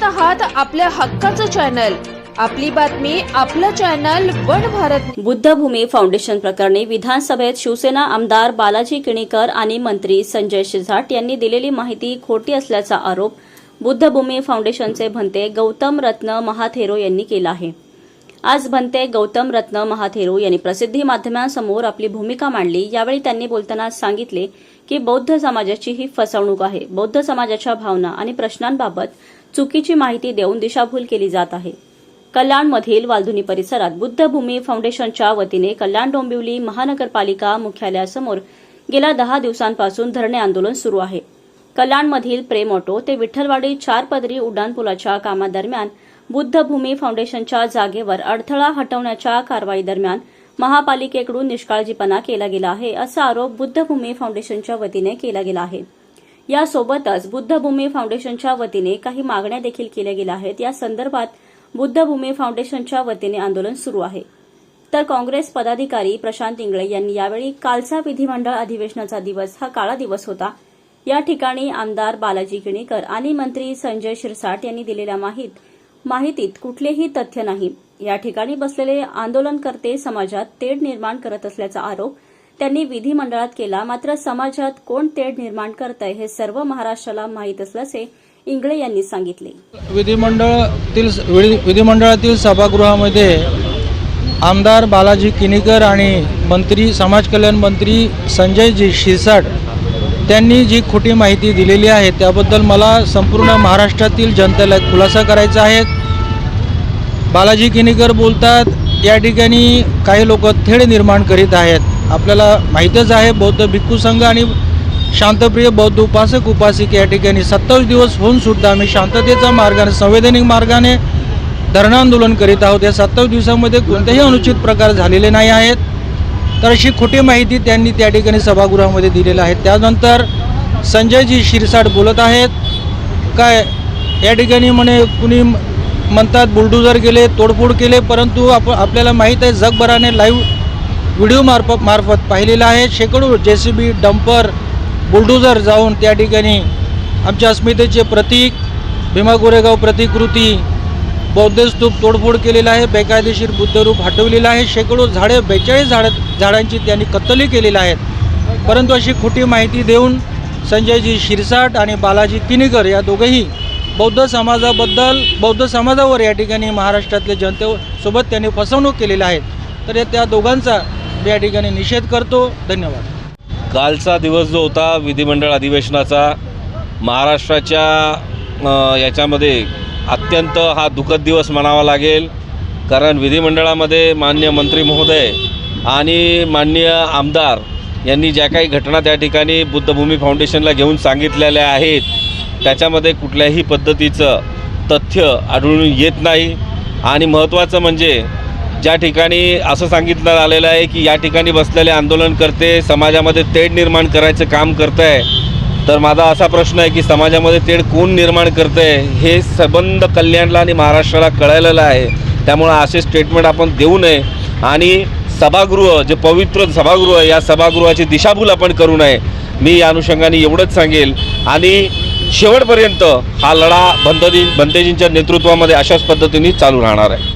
आहात आपल्या हक्काचं चॅनल, आपली बातमी आपलं चॅनल वन भारत। बुद्धभूमी फाउंडेशन प्रकरणी विधानसभेत शिवसेना आमदार बालाजी किणीकर आणि मंत्री संजय शिरसाट यांनी दिलेली माहिती खोटी असल्याचा आरोप बुद्धभूमी फाउंडेशनचे भंते गौतम रत्न महाथेरो यांनी केला आहे। आज भंते गौतम रत्न महाथेरो यांनी प्रसिद्धी माध्यमांसमोर आपली भूमिका मांडली। यावेळी त्यांनी बोलताना सांगितले की बौद्ध समाजाची ही फसवणूक आहे। बौद्ध समाजाच्या भावना आणि प्रश्नांबाबत चुकीची माहिती देऊन दिशाभूल केली जात आहे। कल्याणमधील वालधुनी परिसरात बुद्धभूमी फाउंडेशनच्या वतीने कल्याण डोंबिवली महानगरपालिका मुख्यालयासमोर गेल्या 10 दिवसांपासून धरणे आंदोलन सुरू आहे। कल्याणमधील प्रेम ऑटो ते विठ्ठलवाडी 4 पदरी उड्डाणपुलाच्या कामादरम्यान बुद्धभूमी फाउंडेशनच्या जागेवर अडथळा हटवण्याच्या कारवाईदरम्यान महापालिकेकडून निष्काळजीपणा केला गेला आहे, असा आरोप बुद्धभूमी फाउंडेशनच्या वतीने केला गेला आहे। यासोबतच बुद्धभूमी फाउंडेशनच्या वतीने काही मागण्या देखील केल्या गेल्या आहेत। या संदर्भात बुद्धभूमी फाउंडेशनच्या वतीने आंदोलन सुरू आहे। तर काँग्रेस पदाधिकारी प्रशांत इंगळे यांनी यावेळी कालचा विधिमंडळ अधिवेशनाचा दिवस हा काळा दिवस होता। या ठिकाणी आमदार बालाजी किणीकर आणि मंत्री संजय शिरसाट यांनी दिलेल्या माहितीत कुठलेही तथ्य नाही। या ठिकाणी बसलेले आंदोलनकर्ते समाजात तेढ निर्माण करत असल्याचा आरोप त्यांनी विधिमंडळात केला। मात्र समाजात कोण तेढ निर्माण करतंय हे सर्व महाराष्ट्राला माहीत असल्याचे इंगळे यांनी सांगितले। विधिमंडळातील सभागृहामध्ये आमदार बालाजी किणीकर आणि मंत्री समाज कल्याण मंत्री संजय शिरसाट त्यांनी जी खोटी माहिती दिलेली आहे त्याबद्दल मला संपूर्ण महाराष्ट्रातील जनतेला खुलासा करायचा आहे। बालाजी किणीकर बोलतात या ठिकाणी काही लोक तेढ निर्माण करीत आहेत। आपल्याला माहीतच आहे बौद्ध भिक्खू संघ आणि शांतप्रिय बौद्ध उपासक उपासिक या ठिकाणी 27 दिवस होऊन सुद्धा आम्ही शांततेच्या मार्गाने संवैधानिक मार्गाने धरणं आंदोलन करीत आहोत। या 27 दिवसांमध्ये कोणतेही अनुचित प्रकार झालेले नाही आहेत। तर अशी खोटी माहिती त्यांनी त्या ठिकाणी सभागृहामध्ये दिलेली आहे। त्यानंतर संजयजी शिरसाट बोलत आहेत काय या ठिकाणी म्हणे कुणी म्हणतात बुलडोझर गेले तोडफोड केले, परंतु आपल्याला माहीत आहे जगभराने लाईव्ह व्हिडिओ मार्फत पाहिलेलं आहे। शेकडो JCB डंपर बुलडोझर जाऊन त्या ठिकाणी आमच्या अस्मितेचे प्रतीक भीमा कोरेगाव प्रतिकृती बौद्ध स्तूप तोडफोड केलेला आहे। बेकायदेशीर बुद्धरूप हटवलेलं आहे। शेकडो झाडे 42 झाडांची त्यांनी कत्तली केलेली आहेत। परंतु अशी खोटी माहिती देऊन संजयजी शिरसाट आणि बालाजी किणीकर या दोघेही बौद्ध समाजावर या ठिकाणी महाराष्ट्रातल्या जनतेसोबत त्यांनी फसवणूक केलेली आहे। तर त्या दोघांचा मी या ठिकाणी निषेध करतो। धन्यवाद। कालचा दिवस जो होता विधिमंडळ अधिवेशनाचा महाराष्ट्राच्या याच्यामध्ये अत्यंत हा दुःखद दिवस म्हणावा लागेल। कारण विधिमंडळामध्ये माननीय मंत्री महोदय आणि माननीय आमदार यांनी ज्या काही घटना त्या ठिकाणी बुद्धभूमी फाउंडेशनला घेऊन सांगितलेल्या आहेत त्याच्यामध्ये कुठल्याही पद्धतीचं तथ्य आढळून येत नाही। आणि महत्त्वाचं म्हणजे ज्या ठिकाणी असं सांगितलं आलेलं आहे की या ठिकाणी बसलेले आंदोलनकर्ते समाजामध्ये तेढ निर्माण करायचं काम करत आहे, तर माझा असा प्रश्न आहे की समाजामध्ये तेढ कोण निर्माण करत आहे हे संबंध कल्याणला आणि महाराष्ट्राला कळलेलं आहे। त्यामुळे असे स्टेटमेंट आपण देऊ नये आणि सभागृह जे पवित्र सभागृह आहे या सभागृहाची दिशाभूल आपण करू नये। मी या अनुषंगाने एवढंच सांगेल आणि शेवटपर्यंत हा लढा भंतेजींच्या नेतृत्वामध्ये अशाच पद्धतीने चालू राहणार आहे।